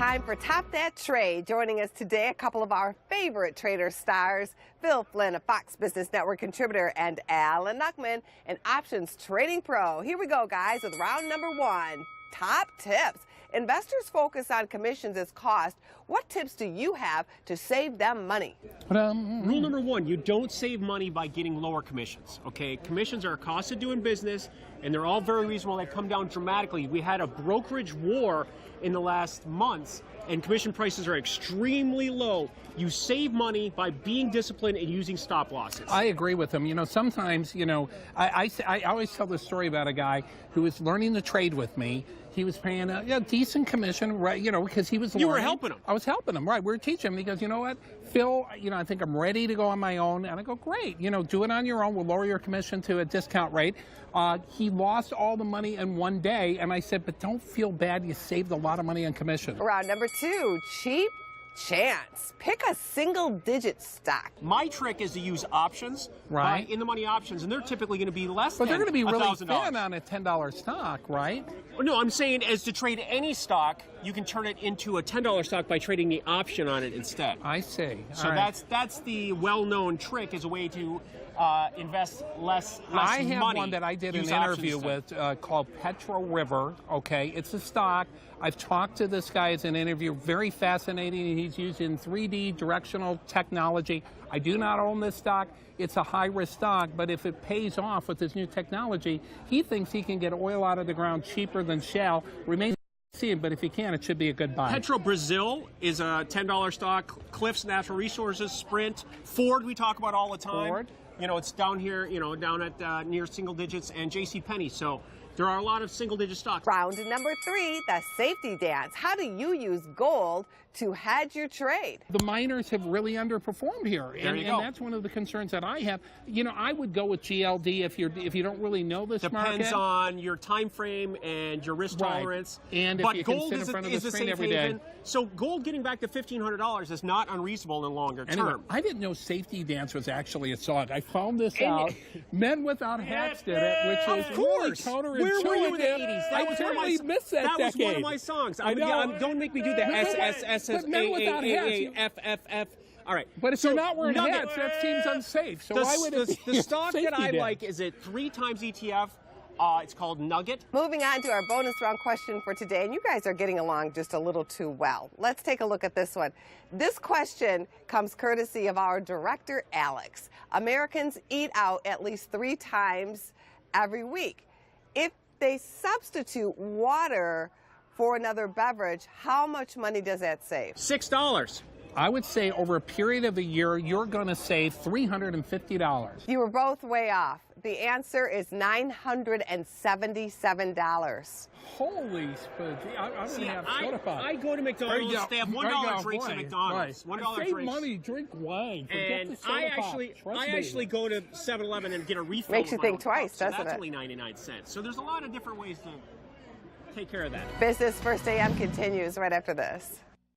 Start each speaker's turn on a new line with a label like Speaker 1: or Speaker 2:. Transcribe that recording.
Speaker 1: time for Top That Trade. Joining us today, a couple of our favorite trader stars, Phil Flynn, a Fox Business Network contributor, and Alan Nuckman, an options trading pro. Here we go, guys, with round number one, top tips. Investors focus on commissions as cost. What tips do you have to save them money?
Speaker 2: Rule number one, you don't save money by getting lower commissions, okay? Commissions are a cost of doing business, and they're all very reasonable. They've come down dramatically. We had a brokerage war in the last months, and commission prices are extremely low. You save money by being disciplined and using stop losses.
Speaker 3: I agree with him. You know, sometimes, you know, I always tell this story about a guy who was learning to trade with me. He was paying a decent commission, right? You know, because he was learning.
Speaker 2: You were helping him.
Speaker 3: I was helping him, right? We were teaching him. He goes, you know what, Phil, you know, I think I'm ready to go on my own. And I go, great. You know, do it on your own. We'll lower your commission to a discount rate. He lost all the money in one day. And I said, but don't feel bad. You saved a lot of money on commission.
Speaker 1: Round number two, cheap chance. Pick a single-digit stock.
Speaker 2: My trick is to use options,
Speaker 3: right?
Speaker 2: In the money options, and they're typically going to be less
Speaker 3: but
Speaker 2: than
Speaker 3: they're going to be really
Speaker 2: $1,000.
Speaker 3: thin on a $10 stock, right?
Speaker 2: No, I'm saying as to trade any stock, you can turn it into a $10 stock by trading the option on it instead.
Speaker 3: I see.
Speaker 2: So that's the well-known trick as a way to invest less money.
Speaker 3: I have one that I did an interview with called Petro River. Okay, it's a stock. I've talked to this guy as an interview. Very fascinating. He's using 3D directional technology. I do not own this stock. It's a high-risk stock, but if it pays off with this new technology, he thinks he can get oil out of the ground cheaper than shale. Remains to see, but if he can, it should be a good buy.
Speaker 2: Petro Brazil is a $10 stock. Cliffs Natural Resources, Sprint, Ford we talk about all the time.
Speaker 3: Ford.
Speaker 2: You know, it's down here, you know, down at near single digits, and JCPenney. So there are a lot of single-digit stocks.
Speaker 1: Round number three, the safety dance. How do you use gold to hedge your trade?
Speaker 3: The miners have really underperformed here, and that's one of the concerns that I have. You know, I would go with GLD if you don't really know this market.
Speaker 2: Depends on your time frame and your risk tolerance.
Speaker 3: And
Speaker 2: but
Speaker 3: if you
Speaker 2: gold
Speaker 3: can sit in front of the screen every
Speaker 2: haven.
Speaker 3: day.
Speaker 2: So gold getting back to $1,500 is not unreasonable in the longer term.
Speaker 3: I didn't know safety dance was actually a song. I found this out. Men Without Hats did it, which is really counterintuitive.
Speaker 2: Where were you in the 80s?
Speaker 3: I totally missed that decade.
Speaker 2: That was one of my songs.
Speaker 3: I know.
Speaker 2: Don't make me do the SSSAAFFF. All right.
Speaker 3: But if you're not wearing hats, that seems unsafe. So why would it be
Speaker 2: the stock that I like is a 3 times ETF. It's called Nugget.
Speaker 1: Moving on to our bonus round question for today, and you guys are getting along just a little too well. Let's take a look at this one. This question comes courtesy of our director, Alex. Americans eat out at least 3 times every week. If they substitute water for another beverage, how much money does that save?
Speaker 2: $6.
Speaker 3: I would say over a period of a year, you're going to save $350.
Speaker 1: You were both way off. The answer is $977.
Speaker 3: Holy spaghetti. I'm going to have soda pop.
Speaker 2: I go to McDonald's. They have $1 drinks at McDonald's.
Speaker 3: Right.
Speaker 2: $1
Speaker 3: save
Speaker 2: drinks.
Speaker 3: money, drink wine.
Speaker 2: And I actually go to 7-Eleven and get a refill.
Speaker 1: Makes you think twice, doesn't it?
Speaker 2: That's only 99 cents. So there's a lot of different ways to take care of that.
Speaker 1: Business First AM continues right after this.